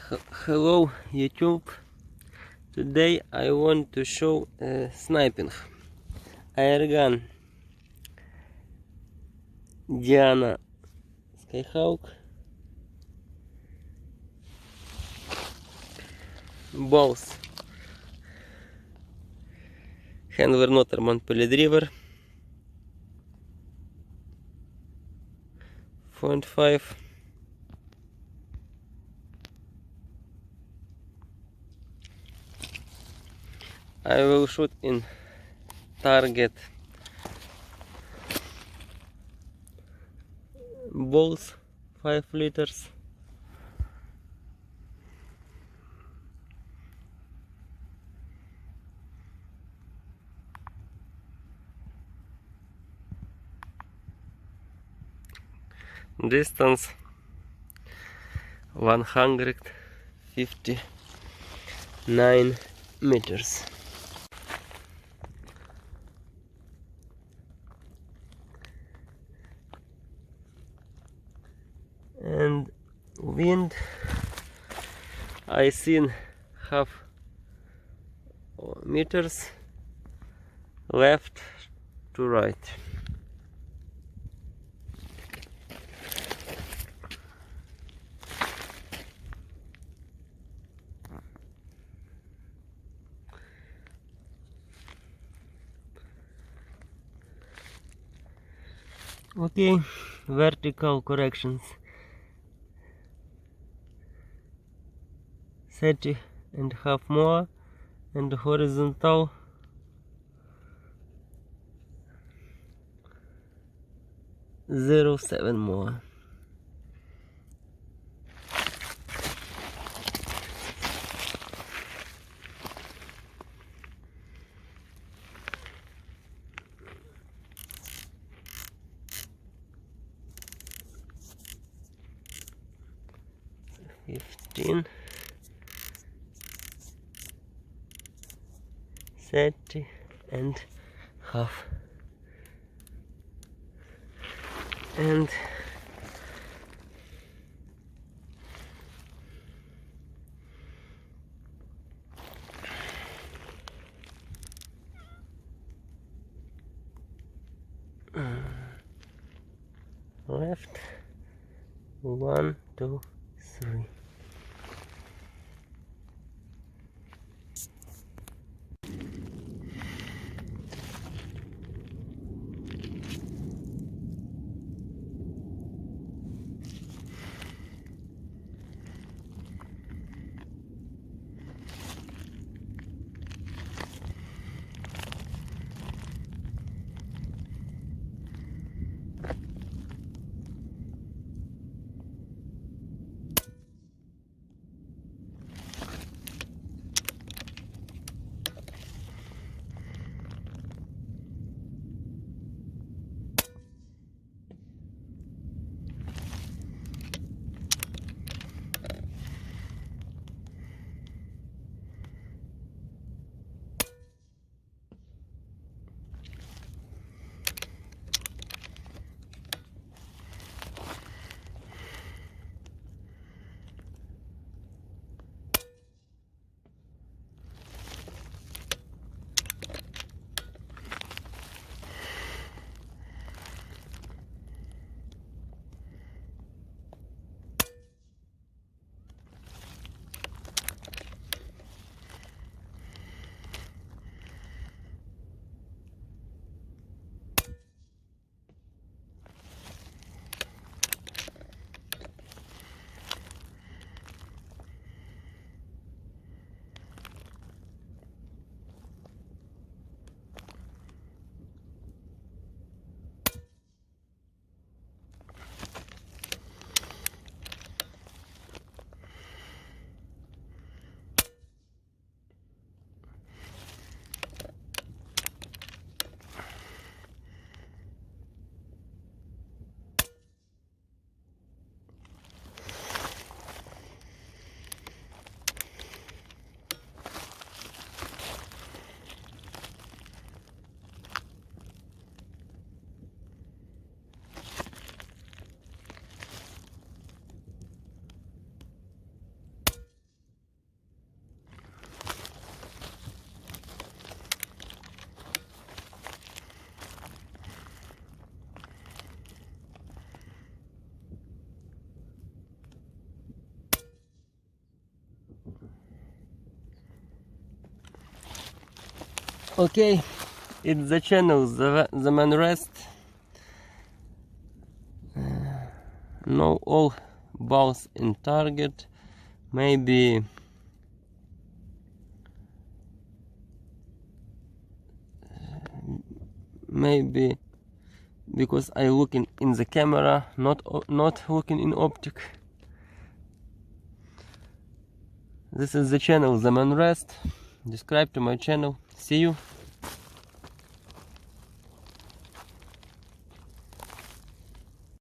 Hello YouTube. Today I want to show sniping airgun Diana Skyhawk, both Handler Noterman Polydriver 0.5. I will shoot in target both 5 liters. Distance 159 meters. And wind I seen half meters left to right. Okay, vertical corrections 30.5 more, and horizontal 0.7 more. Fifteen, 30.5, and left 1, 2, 3. Okay, it's the channel, the man rest. No all balls in target. Maybe because I looking in the camera, not looking in optic. This is the channel, the man rest. Subscribe to my channel. See you.